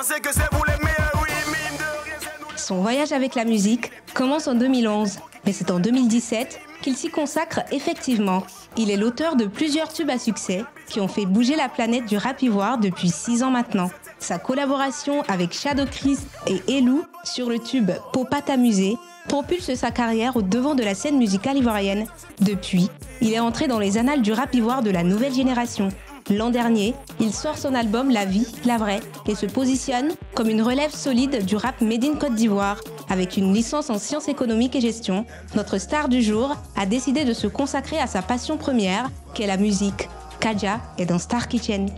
pensez que c'est vous les meilleurs, oui, mine de rien, c'est nous les... Son voyage avec la musique commence en 2011, mais c'est en 2017 qu'il s'y consacre effectivement. Il est l'auteur de plusieurs tubes à succès qui ont fait bouger la planète du rap ivoire depuis 6 ans maintenant. Sa collaboration avec Shadow Chris et Elou sur le tube Pour pas t'amuser propulse sa carrière au devant de la scène musicale ivoirienne. Depuis, il est entré dans les annales du rap ivoire de la nouvelle génération. L'an dernier, il sort son album La Vie, la Vraie et se positionne comme une relève solide du rap made in Côte d'Ivoire. Avec une licence en sciences économiques et gestion, notre star du jour a décidé de se consacrer à sa passion première, qu'est la musique. Kadja est dans Star Kitchen.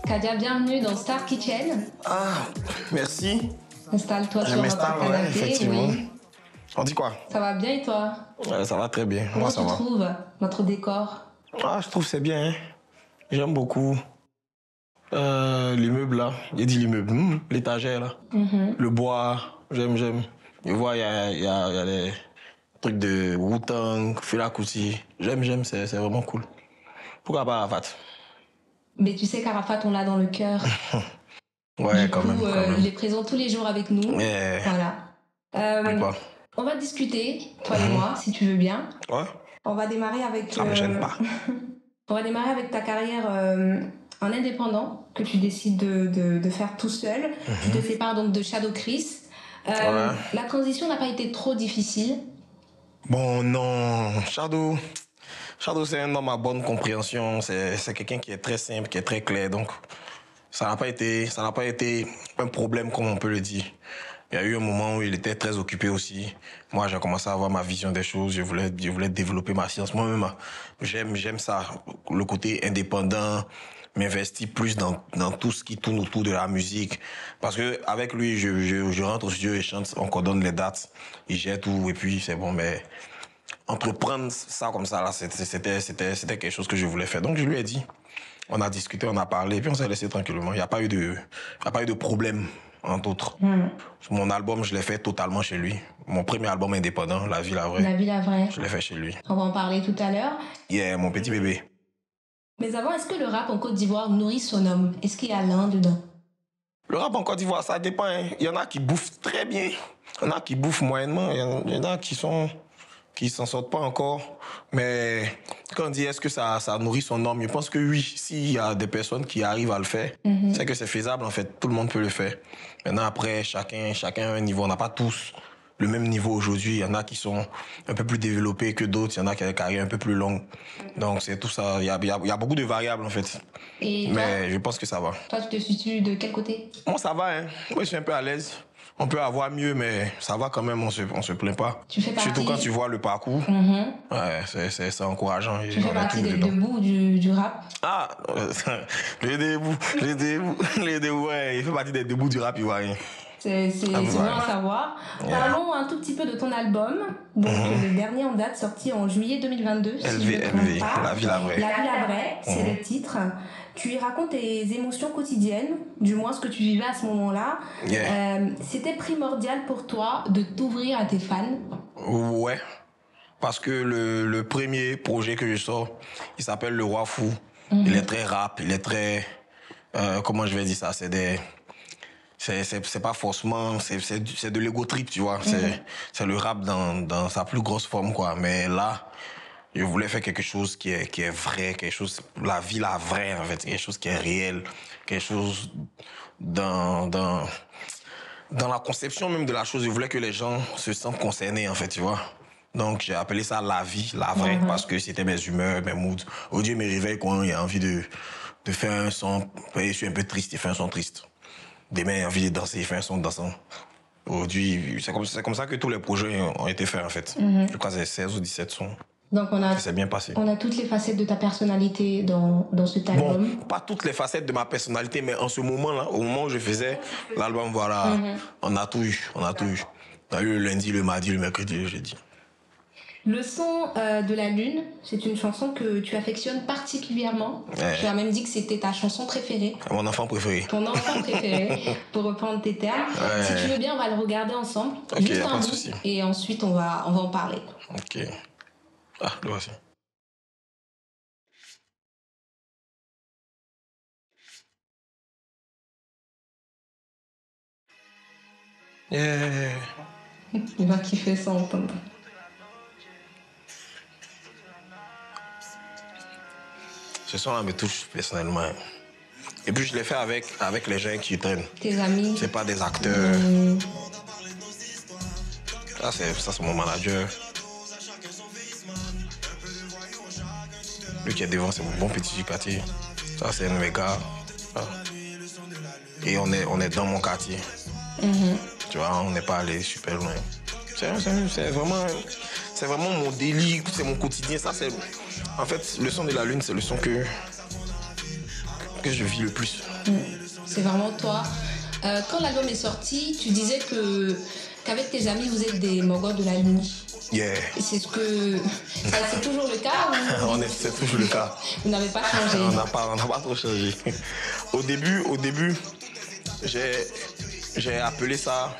Kadja, bienvenue dans Star Kitchen. Ah, merci. Installe-toi sur notre canapé. canapé. Effectivement. Oui. On dit quoi? Ça va bien et toi? Ouais, ça va très bien. Comment Moi, ça tu va. trouves notre décor? Ah, je trouve que c'est bien. Hein. J'aime beaucoup. L'immeuble là. J'ai dit l'immeuble. L'étagère là. Le bois. J'aime. Je vois, il y a des trucs de Wu-Tang, Fela Kuti. J'aime, c'est vraiment cool. Pourquoi pas Arafat? Mais tu sais qu'Arafat, on l'a dans le cœur. Ouais, du quand coup, même. il est présent tous les jours avec nous. Yeah. Voilà. On va discuter, toi et moi, si tu veux bien. Ouais. On va démarrer avec... Ça me gêne pas. On va démarrer avec ta carrière en indépendant, que tu décides de faire tout seul. Tu te sépares donc de Shadow Chris. Ouais. La transition n'a pas été trop difficile. Bon, non. Shadow, c'est un homme à bonne compréhension. C'est quelqu'un qui est très simple, qui est très clair. Donc, ça n'a pas été un problème, comme on peut le dire. Il y a eu un moment où il était très occupé aussi. Moi, j'ai commencé à avoir ma vision des choses. Je voulais développer ma science. Moi-même, j'aime ça. Le côté indépendant, m'investir plus dans tout ce qui tourne autour de la musique. Parce que avec lui, je rentre au studio et chante, on coordonne les dates, il gère tout et puis c'est bon. Mais entreprendre ça comme ça, là, c'était quelque chose que je voulais faire. Donc je lui ai dit, on a discuté, on a parlé, et puis on s'est laissé tranquillement. Il n'y a pas eu de problème, entre autres. Mon album, je l'ai fait totalement chez lui. Mon premier album indépendant, La Vie, la Vraie. La Vie, la Vraie. Je l'ai fait chez lui. On va en parler tout à l'heure. Yeah, mon petit bébé. Mais avant, est-ce que le rap en Côte d'Ivoire nourrit son homme? Est-ce qu'il y a l'un dedans? Le rap en Côte d'Ivoire, ça dépend. Hein. Il y en a qui bouffent très bien. Il y en a qui bouffent moyennement. Il y en a qui s'en sortent pas encore. Mais quand on dit est-ce que ça nourrit son homme, je pense que oui. S'il y a des personnes qui arrivent à le faire, c'est que c'est faisable en fait. Tout le monde peut le faire. Maintenant après, chacun a un niveau. On n'a pas tous le même niveau aujourd'hui. Il y en a qui sont un peu plus développés que d'autres. Il y en a qui ont des carrières un peu plus longues. Donc c'est tout ça. Il y a beaucoup de variables en fait. Et toi, mais je pense que ça va. Toi, tu te situes de quel côté? Moi, ça va. Hein. Moi, je suis un peu à l'aise. On peut avoir mieux, mais ça va quand même, on se plaint pas. Tu fais partie... Surtout quand tu vois le parcours. Ouais, c'est encourageant. Tu fais partie des debout du rap? Ah, les debout, ouais, il fait partie des debout du rap ivoirien. C'est bon à savoir. Yeah. Parlons un tout petit peu de ton album. Donc, le dernier en date, sorti en juillet 2022. LV, La Vie, la Vraie. La Vie, la Vraie, c'est le titre. Tu y racontes tes émotions quotidiennes, du moins ce que tu vivais à ce moment-là. Yeah. C'était primordial pour toi de t'ouvrir à tes fans? Ouais, parce que le premier projet que je sors, il s'appelle Le Roi Fou. Il est très rap, il est très... comment je vais dire ça? C'est pas forcément... C'est de l'ego trip, tu vois. C'est le rap dans sa plus grosse forme, quoi. Mais là... Je voulais faire quelque chose qui est vrai, quelque chose, la vie, la vraie, en fait, quelque chose qui est réel, quelque chose dans la conception même de la chose. Je voulais que les gens se sentent concernés, en fait, tu vois. Donc, j'ai appelé ça La Vie, la Vraie, parce que c'était mes humeurs, mes moods. Au Dieu me réveille quand il y a envie de faire un son, je suis un peu triste, il fait un son triste. Demain, il y a envie de danser, il fait un son dansant. Aujourd'hui, c'est comme ça que tous les projets ont été faits, en fait. Je crois que c'est 16 ou 17 sons. Donc c'est bien passé. On a toutes les facettes de ta personnalité dans cet album. Bon, pas toutes les facettes de ma personnalité, mais en ce moment-là, au moment où je faisais l'album, voilà, on a tout eu. On a eu le lundi, le mardi, le mercredi, le jeudi. Le son de la lune, c'est une chanson que tu affectionnes particulièrement. Ouais. Tu as même dit que c'était ta chanson préférée. Mon enfant préféré. Ton enfant préféré, pour reprendre tes termes. Ouais. Si tu veux bien, on va le regarder ensemble. Ok, juste pas un de bout, souci. Et ensuite, on va en parler. Ok. Ah, le voici. Yeah. Il va kiffer ça entendre. Ce son-là me touche personnellement. Et puis je l'ai fait avec les gens qui traînent. Tes amis. C'est pas des acteurs. Ça, c'est mon manager. Lui qui est devant, c'est mon bon petit du quartier. Ça, c'est un de mes gars. Ah. Et on est dans mon quartier. Tu vois, on n'est pas allé super loin. C'est vraiment mon délire, c'est mon quotidien. Ça, c'est... En fait, le son de la lune, c'est le son que je vis le plus. C'est vraiment toi. Quand l'album est sorti, tu disais qu'avec tes amis, vous êtes des mogos de la nuit. Yeah. Et c'est c'est toujours le cas ou... C'est toujours le cas. Vous n'avez pas changé. On n'a pas trop changé. Au début, j'ai appelé ça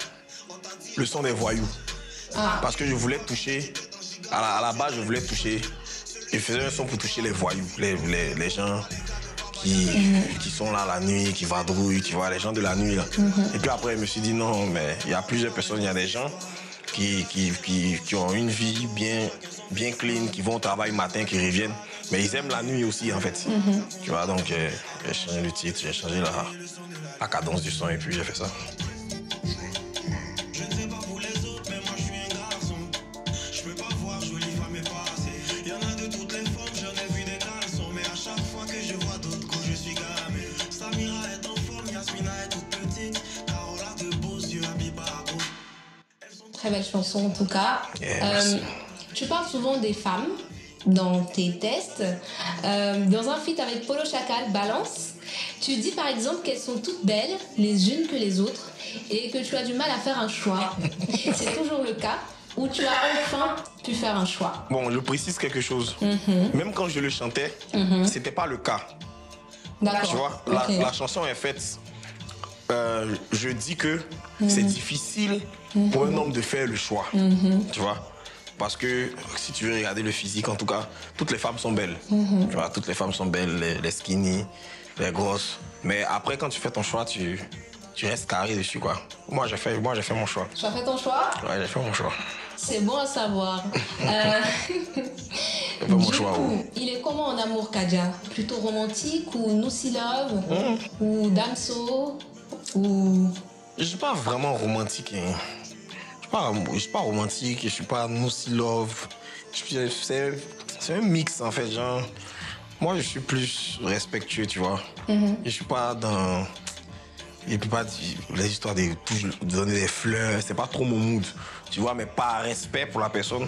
le son des voyous. Ah. Parce que je voulais toucher, à la base, je voulais toucher, je faisais un son pour toucher les voyous, les gens qui sont là la nuit, qui vadrouillent, tu vois, les gens de la nuit là. Et puis après, je me suis dit non, mais il y a plusieurs personnes, il y a des gens qui ont une vie bien clean, qui vont au travail matin, qui reviennent, mais ils aiment la nuit aussi en fait. Tu vois, donc j'ai changé le titre, j'ai changé la cadence du son et puis j'ai fait ça. Très belle chanson en tout cas. Yes. Tu parles souvent des femmes dans tes tests. Dans un feat avec Polo Chacal, Balance, tu dis par exemple qu'elles sont toutes belles, les unes que les autres, et que tu as du mal à faire un choix. C'est toujours le cas ou tu as enfin pu faire un choix? Bon, je précise quelque chose. Même quand je le chantais, c'était pas le cas. D'accord. Tu vois, Okay. la chanson est faite. Je dis que c'est difficile pour un homme de faire le choix. Tu vois, parce que si tu veux regarder le physique, en tout cas, toutes les femmes sont belles. Tu vois, toutes les femmes sont belles, les skinny, les grosses. Mais après, quand tu fais ton choix, tu restes carré dessus, quoi. Moi, j'ai fait mon choix. Tu as fait ton choix? Ouais, j'ai fait mon choix. C'est bon à savoir. J'ai fait mon Du choix. coup, il est comment en amour, Kadja? Plutôt romantique ou Nusi Love ou Damso ou... Je suis pas vraiment romantique. Hein. Je suis pas romantique, je suis pas Nusi Love. C'est un mix, en fait, genre. Moi, je suis plus respectueux, tu vois. Je suis pas dans... Et puis pas les histoires de donner des fleurs, c'est pas trop mon mood. Tu vois, mais par respect pour la personne,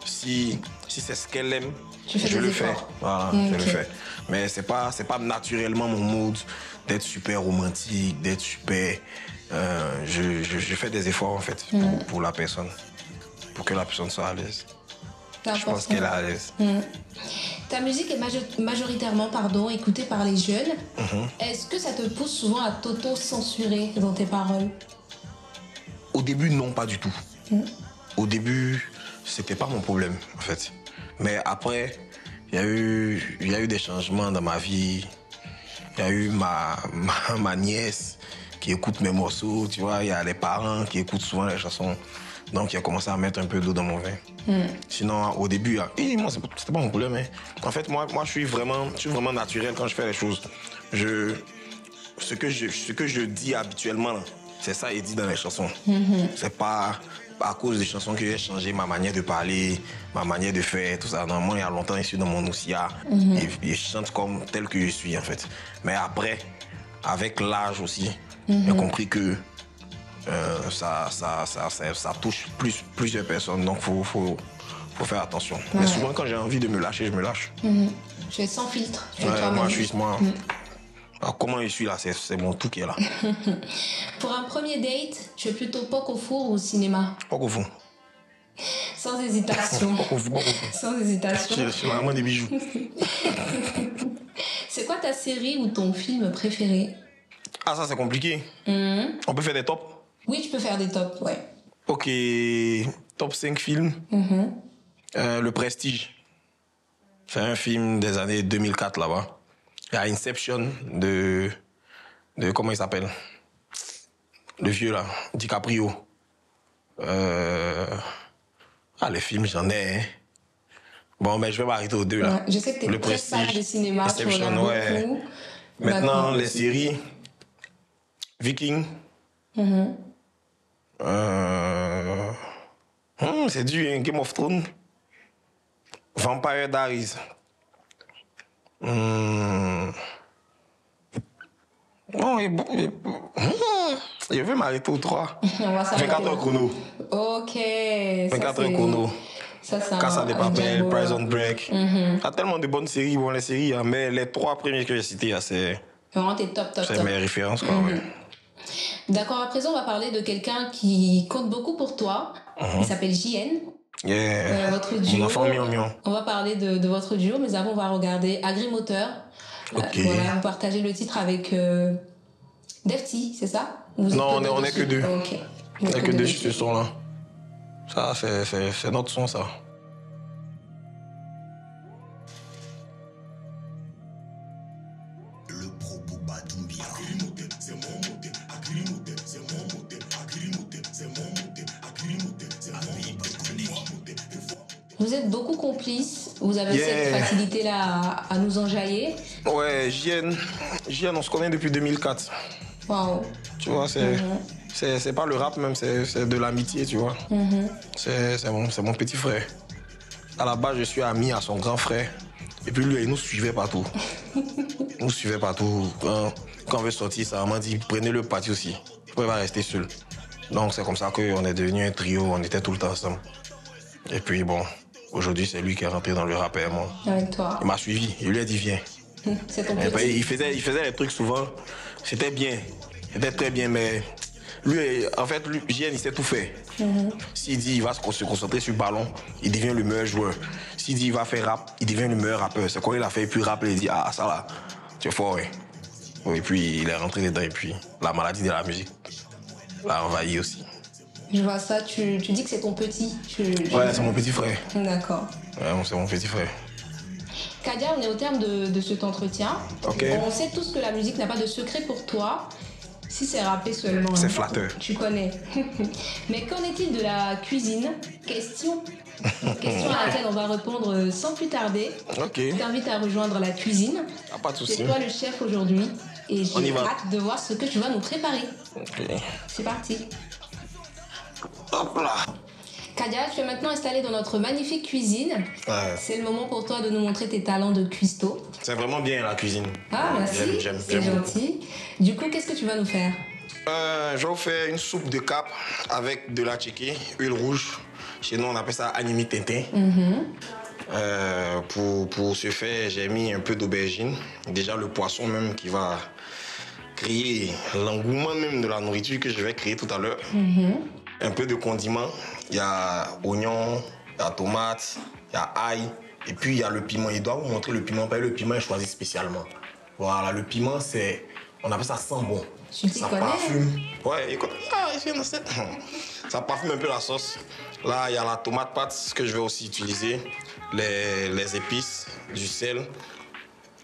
si c'est ce qu'elle aime, je le fais. Voilà, je le fais. Mais c'est pas naturellement mon mood d'être super romantique, d'être super... je fais des efforts, en fait, pour la personne. Pour que la personne soit à l'aise. Je pense qu'elle est à l'aise. Ta musique est majoritairement écoutée par les jeunes. Est-ce que ça te pousse souvent à t'auto-censurer dans tes paroles? Au début, non, pas du tout. Au début, c'était pas mon problème, en fait. Mais après, il y a eu des changements dans ma vie. Il y a eu ma nièce qui écoute mes morceaux, tu vois. Il y a les parents qui écoutent souvent les chansons. Donc, il a commencé à mettre un peu d'eau dans mon vin. Sinon, au début, moi, c'était pas mon problème. Hein. En fait, moi, je suis vraiment naturel quand je fais les choses. Ce que je dis habituellement, c'est ça est dit dans les chansons. C'est pas à cause des chansons que j'ai changé ma manière de parler, ma manière de faire, tout ça. Non, moi, il y a longtemps, je suis dans mon Oussia et je chante comme tel que je suis, en fait. Mais après, avec l'âge aussi, j'ai compris que ça touche plusieurs personnes, donc faut faire attention. Mais souvent, quand j'ai envie de me lâcher, je me lâche. Tu es sans filtre. Moi, alors, comment je suis là, c'est mon tout qui est là. Pour un premier date, tu es plutôt poc au four ou au cinéma? Poc au fond. Sans hésitation. Poc au fond. Sans hésitation. Je suis vraiment des bijoux. C'est quoi ta série ou ton film préféré? Ah, ça, c'est compliqué. On peut faire des tops? Oui, tu peux faire des tops, ouais. Ok, top 5 films. Le Prestige. C'est un film des années 2004 là-bas. Il y a Inception de comment il s'appelle? Le vieux là, DiCaprio. Les films, j'en ai. Hein. Bon, mais je vais m'arrêter aux deux là. Ouais, je sais que tu es très fan de cinéma, tu regardes beaucoup. Maintenant, les séries. Viking. C'est du hein, Game of Thrones. Vampire Diaries. Je vais m'arrêter aux 3. 24 heures chrono. Ok. 24 heures chrono. Ça, Casa de Papel, Prison Break. Il y a tellement de bonnes séries, bon, les séries, hein, mais les 3 premiers que j'ai cités, c'est vraiment tes top. C'est mes références, quoi, ouais. D'accord, à présent, on va parler de quelqu'un qui compte beaucoup pour toi. Il s'appelle JN. Votre duo. Mon enfant Mion. On va parler de votre duo, mais avant, on va regarder Agrimoteur. Okay. Voilà, vous partagez le titre avec Defty, c'est ça? Non, on est que deux. Ok. On est que deux sur ce son-là. Ça, c'est notre son, ça. Le propos Badumbia. C'est mon modèle, Agrimoteur, c'est mon modèle, Agrimoteur, c'est mon modèle, Agrimoteur, c'est mon modèle. Vous êtes beaucoup complices, vous avez cette facilité-là à nous enjailler. Ouais, JN, on se connaît depuis 2004. Waouh. Tu vois, c'est pas le rap même, c'est de l'amitié, tu vois. C'est mon petit frère. À la base, je suis ami à son grand frère. Et puis lui, il nous suivait partout. Il nous suivait partout. Quand on veut sortir, ça m'a dit, prenez le parti aussi. Il ne pouvait pas rester seul. Donc c'est comme ça qu'on est devenu un trio, on était tout le temps ensemble. Et puis bon, aujourd'hui, c'est lui qui est rentré dans le rap et moi. Avec toi. Il m'a suivi, je lui ai dit, viens. C'est ton petit. Il faisait les trucs souvent. C'était bien. C'était très bien, mais lui, en fait, JN, il sait tout faire. S'il dit il va se concentrer sur le ballon, il devient le meilleur joueur. S'il dit il va faire rap, il devient le meilleur rappeur. C'est quand il a fait, puis rap, il dit ah, ça là, tu es fort, ouais. Et puis il est rentré dedans, et puis la maladie de la musique l'a envahi aussi. Je vois ça, tu dis que c'est ton petit. Ouais, c'est mon petit frère. D'accord. Ouais, c'est mon petit frère. Kadia, on est au terme de cet entretien. Okay. On sait tous que la musique n'a pas de secret pour toi. Si c'est rappé seulement. C'est flatteur. Tu connais. Mais qu'en est-il de la cuisine? Question à laquelle on va répondre sans plus tarder. Ok. Je t'invite à rejoindre la cuisine. Ah, pas de souci. C'est toi le chef aujourd'hui. Et j'ai hâte de voir ce que tu vas nous préparer. Ok. C'est parti. Hop là. Kadia, tu es maintenant installée dans notre magnifique cuisine. Ouais. C'est le moment pour toi de nous montrer tes talents de cuistot. C'est vraiment bien la cuisine. Ah, merci. J'aime c'est gentil. Du coup, qu'est-ce que tu vas nous faire? Je vais vous faire une soupe de cap avec de la tchéké, huile rouge. Chez nous, on appelle ça animi tintin. Pour ce faire, j'ai mis un peu d'aubergine. Déjà, le poisson même qui va créer l'engouement même de la nourriture que je vais créer tout à l'heure. Un peu de condiments. Il y a oignon, il y a tomate, il y a ail. Et puis, il y a le piment. Il doit vous montrer le piment. Le piment est choisi spécialement. Voilà, le piment, on appelle ça sambon. Ça parfume. Ouais, écoute, ça parfume un peu la sauce. Là, il y a la tomate pâte que je vais aussi utiliser. Les épices, du sel,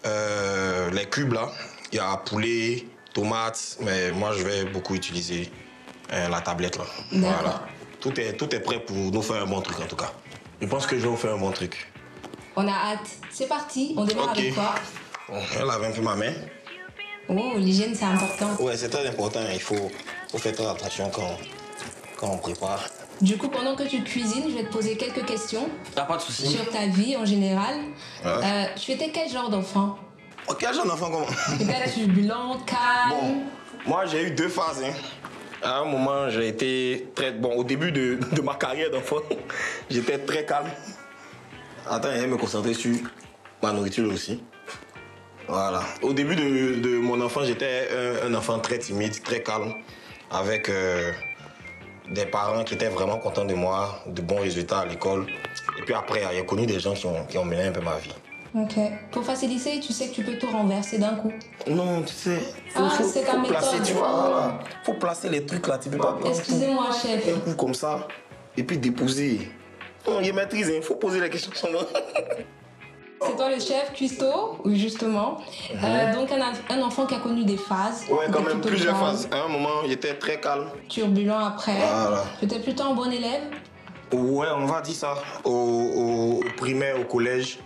les cubes là. Il y a poulet, tomate, mais moi, je vais beaucoup utiliser la tablette là. Voilà. Tout est prêt pour nous faire un bon truc en tout cas. Je pense que je vais vous faire un bon truc. On a hâte. C'est parti, on démarre avec quoi? Bon, je lave un peu ma main. Oh, l'hygiène c'est important. Ouais, c'est très important. Il faut faire très attention quand on prépare. Du coup, pendant que tu cuisines, je vais te poser quelques questions. T'as pas de soucis. Sur ta vie en général. Ouais. Tu étais quel genre d'enfant? Quel genre d'enfant comment? Tu étais turbulent, calme. Bon, moi j'ai eu 2 phases. Hein. À un moment, j'ai été très... Bon, au début de ma carrière d'enfant, j'étais très calme. Attends, je vais me concentrer sur ma nourriture aussi. Voilà. Au début de mon enfant, j'étais un enfant très timide, très calme, avec des parents qui étaient vraiment contents de moi, de bons résultats à l'école. Et puis après, j'ai connu des gens qui ont mené un peu ma vie. Ok. Pour faciliter, tu sais que tu peux tout renverser d'un coup. Non, tu sais, faut c'est ta placer, méthode. tu vois, voilà. Faut placer les trucs là, tu peux pas... Excusez-moi, chef. Un coup comme ça, et puis déposer. Non, il maîtrise, il faut poser les questions sans moi. C'est toi le chef, cuistot, justement. Donc un enfant qui a connu des phases. Ouais, quand T'étais même, plutôt plusieurs calme, phases. À un moment, il était très calme. Turbulent après. Voilà. Tu étais plutôt un bon élève. Ouais, on va dire ça. Au primaire, au collège,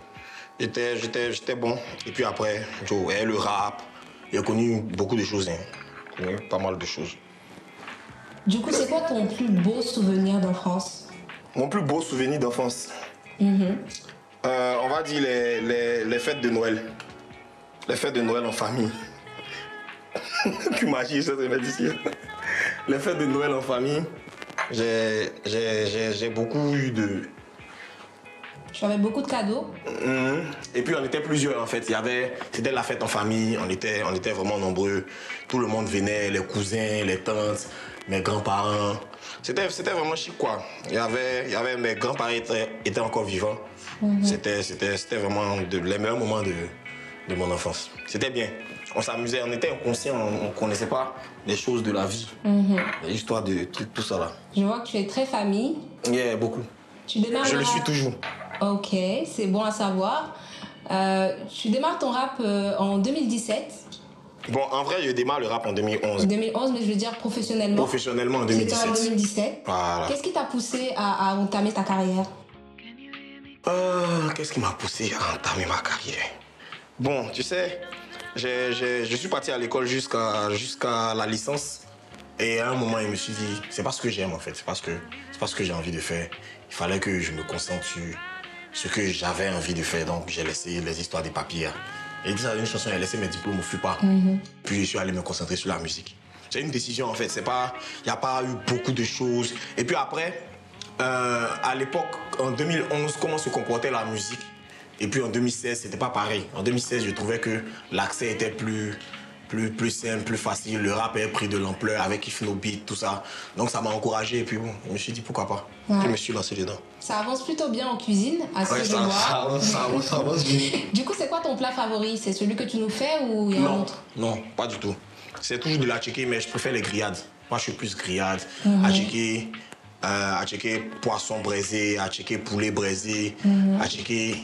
j'étais bon. Et puis après, le rap, il a connu beaucoup de choses. Hein. Il a connu pas mal de choses. Du coup, c'est quoi ton plus beau souvenir d'enfance? Mon plus beau souvenir d'enfance, on va dire les fêtes de Noël. Les fêtes de Noël en famille. Tu imagines ça, c'est difficile. Les fêtes de Noël en famille, j'ai beaucoup eu de... Tu avais beaucoup de cadeaux. Et puis on était plusieurs en fait. C'était la fête en famille, on était vraiment nombreux. Tout le monde venait, les cousins, les tantes, mes grands-parents. C'était vraiment chic quoi. Il y avait mes grands-parents étaient encore vivants. C'était vraiment les meilleurs moments de mon enfance. C'était bien. On s'amusait, on était inconscients, on ne connaissait pas les choses de la vie. L'histoire de tout ça là. Je vois que tu es très famille. Yeah, beaucoup. Tu démarres Je le le suis rap. toujours. Ok, c'est bon à savoir. Tu démarres ton rap en 2017. Bon, en vrai, je démarre le rap en 2011. 2011, mais je veux dire professionnellement. Professionnellement en C'était 2017. en 2017. Voilà. Qu'est-ce qui t'a poussé à entamer ta carrière? Qu'est-ce qui m'a poussé à entamer ma carrière? Bon, tu sais, je suis parti à l'école jusqu'à la licence. Et à un moment, je me suis dit, c'est pas ce que j'aime en fait, c'est pas ce que j'ai envie de faire. Il fallait que je me concentre sur ce que j'avais envie de faire. Donc, j'ai laissé les histoires des papiers. Et dit ça, une chanson, j'ai laissé mes diplômes au FUPA. Puis, je suis allé me concentrer sur la musique. C'est une décision en fait, il n'y a pas eu beaucoup de choses. Et puis après, à l'époque, en 2011, comment se comportait la musique. Et puis en 2016, c'était pas pareil. En 2016, je trouvais que l'accès était plus simple, plus facile. Le rap a pris de l'ampleur avec If No Beat, tout ça. Donc ça m'a encouragé et puis bon, je me suis dit pourquoi pas. Ouais. Je me suis lancé dedans. Ça avance plutôt bien en cuisine, à ce que je ça vois. avance bien. Du coup, c'est quoi ton plat favori? C'est celui que tu nous fais ou il y a un Non, autre? non, pas du tout. C'est toujours de la tchéké, mais je préfère les grillades. Moi, je suis plus grillade. À tchéké, poisson braisé, à tchéké, poulet braisé, à tchéké,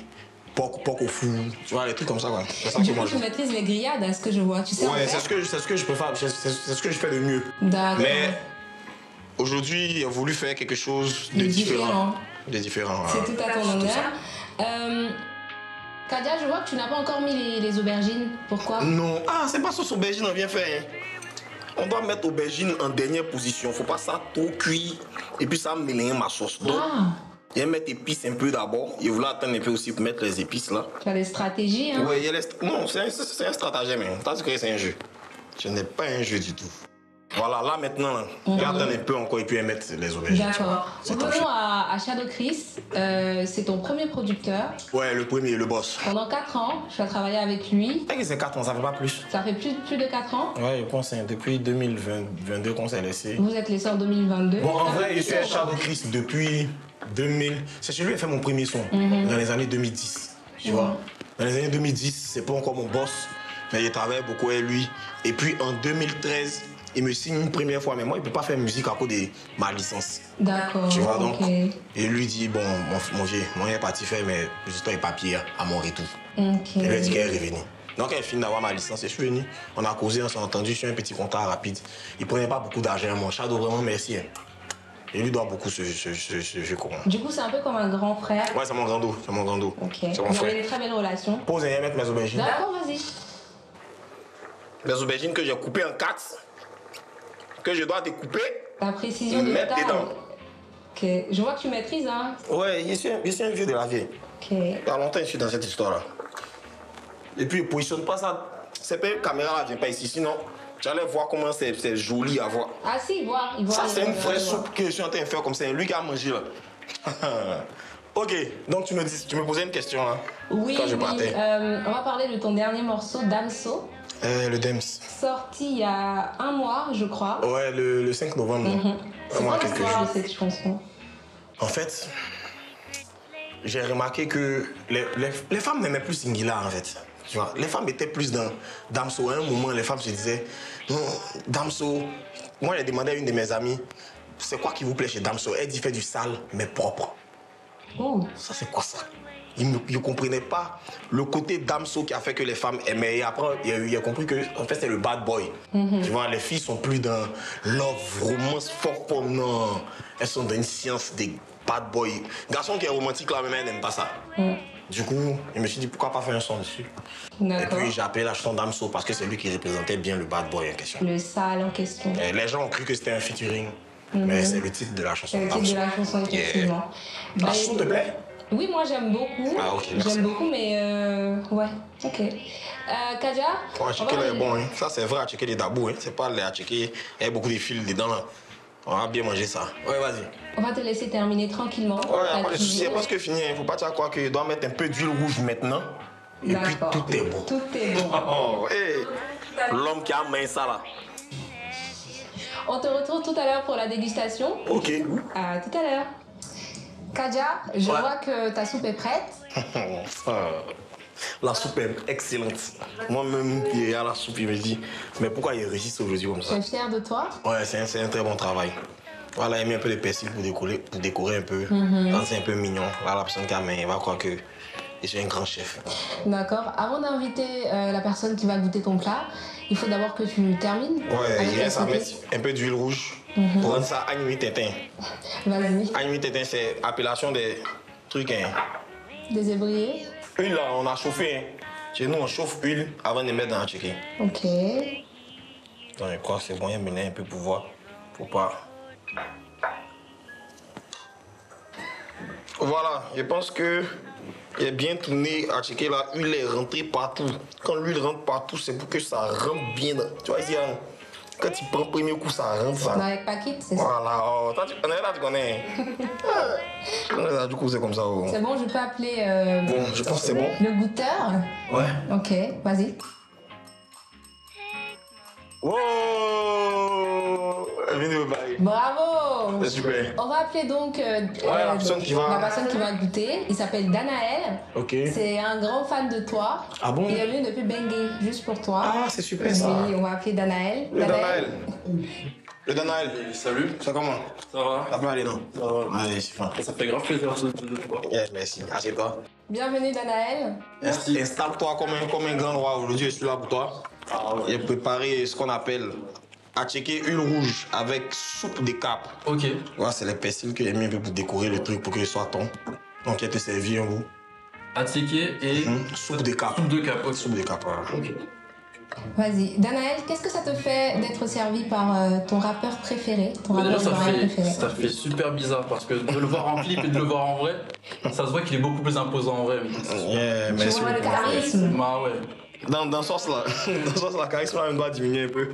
porc au four. Tu vois, les trucs comme ça, quoi. C'est ça Du que moi coup, je tu maîtrises les grillades, à ce que je vois. Tu sais en Ouais, faire? c'est ce que je préfère, c'est ce que je fais de mieux. D'accord. Mais aujourd'hui, j'ai voulu faire quelque chose de De différent. différent. De différent. C'est voilà. tout à ton honneur. Kadia, je vois que tu n'as pas encore mis les aubergines. Pourquoi? Non, c'est pas sauce aubergine, on vient faire. Hein. On doit mettre aubergine en dernière position. Faut pas ça trop cuire et puis ça mélanger ma sauce. Donc, je vais mettre épices un peu d'abord. Je voulais attendre un peu aussi pour mettre les épices là. Tu as des stratégies, hein? Ouais, non, c'est un stratagème. Hein. Tandis que c'est un jeu. Je n'ai pas un jeu du tout. Voilà, là maintenant, là, je vais attendre un peu encore et puis je vais mettre les aubergines. D'accord. Revenons à Shadow Chris. C'est ton premier producteur. Ouais, le premier, le boss. Pendant 4 ans, tu as travaillé avec lui. Peut-être que c'est 4 ans, ça fait pas plus. Ça fait plus de 4 ans. Ouais, je pense que c'est depuis 2022 qu'on s'est laissé. Vous êtes laissé en 2022. Bon, en vrai, je suis à Shadow Chris depuis 2000. C'est chez lui qui a fait mon premier son, dans les années 2010. Tu vois? Dans les années 2010, c'est pas encore mon boss, mais je travaille beaucoup avec lui. Et puis en 2013, il me signe une première fois, mais moi, il peut pas faire musique à cause de ma licence. D'accord. Tu vois, donc, ok. et lui dit, bon, mon vieux, moi, il est parti faire mes histoires et papiers à mon retour. Ok. Il lui a dit qu'elle est revenue. Donc, elle finit d'avoir ma licence et je suis venu. On a causé, on s'est entendu sur un petit contrat rapide. Il prenait pas beaucoup d'argent, mon Shadow, vraiment merci. Hein. Et lui doit beaucoup ce jeu courant. Du coup, c'est un peu comme un grand frère. Ouais, c'est mon grand dos, c'est mon grand dos. Ok. C'est mon Vous avez frère. une très belle relation. Pose et mettre mes aubergines. D'accord, vas-y. Les aubergines que j'ai coupées en 4, que je dois découper. La précision de Mettre taille. dedans. Ok. Je vois que tu maîtrises, hein. Ouais, je suis un vieux de la vieille. Ok. Il y a longtemps que je suis dans cette histoire-là. Et puis, il ne positionne pas ça. C'est pas une caméra là, vient pas ici. Sinon, j'allais voir comment c'est joli à voir. Ah si, il voit. Ça, c'est une vraie il voit. soupe que je suis en train de faire comme ça. Lui qui a mangé là. Ok, donc tu me posais une question là. Oui, Quand je oui. partais. On va parler de ton dernier morceau, Damso, Le DEMS. sorti il y a 1 mois, je crois. Ouais, le 5 novembre. non? C'est Un mois, quoi quelques l'histoire jours. de cette chanson? En fait, j'ai remarqué que les femmes n'aimaient plus Singila en fait. Tu vois, les femmes étaient plus dans Damso. À un moment, les femmes se disaient, non, Damso. Moi, j'ai demandé à une de mes amies, c'est quoi qui vous plaît chez Damso? Elle dit, fait du sale, mais propre. Oh. Ça, c'est quoi ça? Il ne comprenait pas le côté damso qui a fait que les femmes aimaient. Et après, il a compris que en fait, c'est le bad boy. Tu vois, les filles sont plus dans love, romance, fort comme non. Elles sont dans une science des bad boys. Garçon qui est romantique, là, même, elle n'aime pas ça. Du coup, je me suis dit, pourquoi pas faire un son dessus? Et D'accord. puis, j'ai appelé la chanson Damso parce que c'est lui qui représentait bien le bad boy en question. Le sale en question. Et les gens ont cru que c'était un featuring. Mais c'est le titre de la chanson C'est le Damso. titre de la chanson, effectivement. La Bah, chanson te plaît? oui, moi j'aime beaucoup. Ah, ok, merci. J'aime beaucoup, mais ouais, ok. Kaja? Ouais, checker là est bon, hein. Ça c'est vrai à checker les dabous, hein. C'est pas à checker, il y a beaucoup de fils dedans là. On va bien manger ça. Ouais, vas-y. On va te laisser terminer tranquillement. Ouais, T'as après, toujours- c'est presque fini, hein. Faut pas te croire qu'il doit mettre un peu d'huile rouge maintenant. Et puis D'accord. tout est bon. Tout est bon. Oh, hey. L'homme qui a main ça là. On te retrouve tout à l'heure pour la dégustation. Ok. À tout à l'heure. Kaja, je Ouais. vois que ta soupe est prête. La soupe est excellente. Moi-même, qui est à la soupe, il me dit, mais pourquoi il réussit aujourd'hui comme Je ça? suis fière de toi. Ouais, c'est un très bon travail. Voilà, il a mis un peu de persil pour décorer un peu. Quand c'est un peu mignon, là, la personne qui a main, il va croire que je suis un grand chef. D'accord. Avant d'inviter la personne qui va goûter ton plat, il faut d'abord que tu termines. Ouais, avec il la reste à soupe. mettre un peu d'huile rouge pour rendre ça agneau tétin. Vas-y. Agneau tétin, c'est appellation des trucs. Hein. Des ébriers. Huile, là, on a chauffé. Hein. Chez nous, on chauffe huile avant de mettre dans la chicken. Ok. Donc, je crois que c'est bon, il y a mélanger un peu pour voir. Faut pas. Voilà, je pense que il est bien tourné à checker là. L'huile est rentrée partout. Quand l'huile rentre partout, c'est pour que ça rentre bien. Tu vois ici, hein, quand tu prends le premier coup, ça rentre. Ça. Avec Paquit, c'est ça. Voilà, oh, toi, on est là, tu connais. Tu connais ça, du coup, c'est comme ça. Oh. C'est bon, je peux appeler Bon, je pense que c'est bon. le goûteur. Ouais. Ok, vas-y. Wow! Elle vient de me bailler. Bravo. C'est super. On va appeler donc la personne qui va- la personne qui va goûter. Il s'appelle Danaël. Ok. C'est un grand fan de toi. Ah bon? Il est venu depuis Bengue, juste pour toi. Ah, c'est super ça. Oui, on va appeler Danaël. Le Danaël. Le Danaël. Salut, Ça comment? ça va? Ça peut aller, non? Ça va. Allez, c'est fin. Ça fait grave plaisir de te voir. Yes, merci. Assieds-toi. Bienvenue Danaël. Merci. Installe-toi comme un grand roi. Aujourd'hui, je suis là pour toi. J'ai préparé ce qu'on appelle à checker huile rouge avec soupe de cap. Ok. Voilà, c'est les persils que j'ai mis un peu pour décorer le truc pour que ce soit ton. Donc, il a te servi un bout. Attiqué et Soupe de cap. soupe de cap. Ok. Soupe de cap, voilà. Ok. Vas-y. Danaël, qu'est-ce que ça te fait d'être servi par ton rappeur préféré, ton Mais rappeur déjà, ivoirien préféré? ça fait super bizarre parce que de le voir en clip et de le voir en vrai, ça se voit qu'il est beaucoup plus imposant en vrai. Yeah, Tu merci. vois le charisme. Bah ouais. Dans ce sens-là, la charisme là, doit diminuer un peu.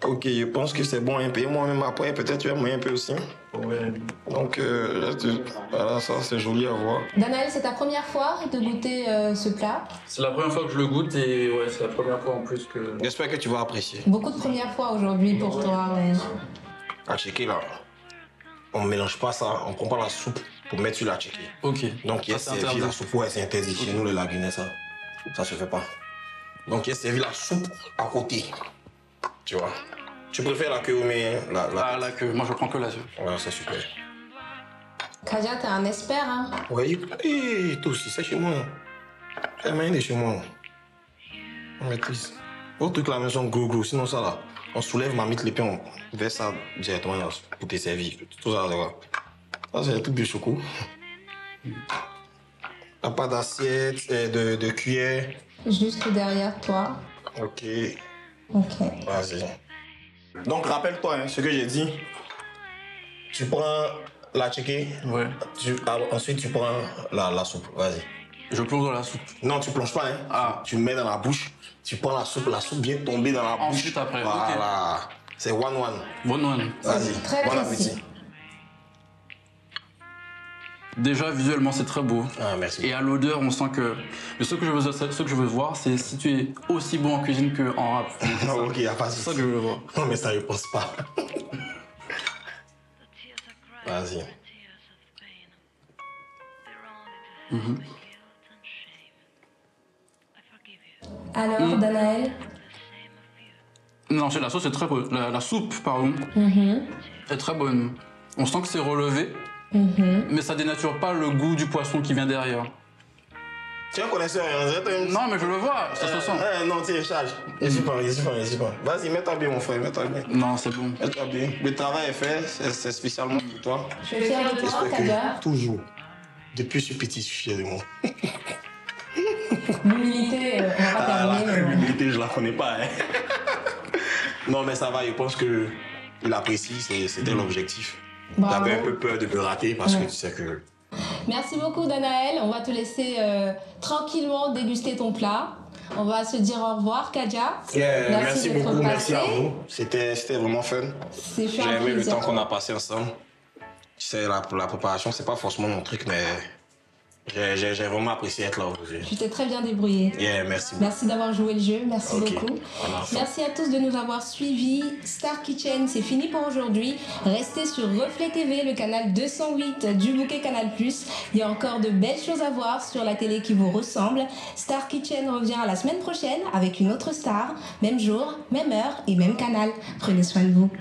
Ok, je pense que c'est bon un peu. Moi-même après, peut-être tu aimes un peu aussi. Ouais. Donc, voilà, ça c'est joli à voir. Danaël, c'est ta première fois de goûter ce plat? C'est la première fois que je le goûte et ouais, c'est la première fois en plus que. J'espère que tu vas apprécier. Beaucoup de premières fois aujourd'hui pour toi. Mais... À checker là, on mélange pas ça, on prend pas la soupe pour mettre sur la checker. Ok. Donc, il y a Ça, c'est servi interdit. la soupe, ouais, c'est interdit. Chez nous, les Lagunais, ça se fait pas. Donc, il y a servi la soupe à côté. Tu vois. Tu préfères la queue ou mais la... Ah là que moi je prends que la soupe. Ouais, c'est super. Kaja, t'es un expert, hein? Ouais, et toi aussi, c'est chez moi. C'est moyen de chez moi. On maîtrise. Autre truc, la maison gros, sinon ça là. On soulève ma mythe, les pieds, on verse ça directement là, pour te servir. Tout ça, là. Ça, c'est un truc de choco. T'as pas d'assiette, de cuillère. Juste derrière toi. Ok, Ok. vas-y. Donc, rappelle-toi, hein, ce que j'ai dit. Tu prends la chicken, Ouais. ensuite tu prends la soupe. Vas-y. Je plonge dans la soupe. Non, tu plonges pas, hein. Ah. Tu mets dans la bouche, tu prends la soupe vient tomber dans la bouche. Ensuite, après, ok. Voilà. C'est one. Bonne one. Vas-y. Très Bon précis. appétit. Déjà visuellement c'est très beau. Ah, merci. Et à l'odeur, on sent que. Mais ce que je veux voir, c'est si tu es aussi bon en cuisine qu'en rap. Ah, ok, y a pas de C'est ça souci. que je veux voir. Non, mais ça, je pense pas. Vas-y. Alors, Danaël? Non, c'est la sauce est très bonne. La soupe, pardon, est très bonne. On sent que c'est relevé. mais ça dénature pas le goût du poisson qui vient derrière. Tu es un connaisseur, hein? Non, mais je le vois, ça se sent. Non, tiens, charge. N'hésite pas. Vas-y, mets-toi bien, mon frère, mets-toi bien. Non, c'est bon. Mets-toi bien. Le travail est fait, c'est spécialement pour toi. Je suis fière de toi, J'espère Kaja. que toujours, depuis ce petit, je suis fier de moi. L'humilité, on va pas terminer. mais- L'humilité, je la connais pas. Hein. Non, mais ça va, je pense que il apprécie, c'était l'objectif. Bravo. J'avais un peu peur de me rater parce que tu sais que... Merci beaucoup, Danaël. On va te laisser tranquillement déguster ton plat. On va se dire au revoir, Kaja. Merci d'être beaucoup, merci à passé. vous. C'était vraiment fun. C'est fait J'ai un aimé le plaisir. temps qu'on a passé ensemble. Tu sais, la préparation, c'est pas forcément mon truc, mais j'ai vraiment apprécié être là aujourd'hui. Tu t'es très bien débrouillé. Merci beaucoup. Merci d'avoir joué le jeu, merci Ok. beaucoup. Voilà. Merci à tous de nous avoir suivis. Star Kitchen, c'est fini pour aujourd'hui. Restez sur Reflet TV, le canal 208 du bouquet Canal+. Il y a encore de belles choses à voir sur la télé qui vous ressemble. Star Kitchen revient la semaine prochaine avec une autre star. Même jour, même heure et même canal. Prenez soin de vous.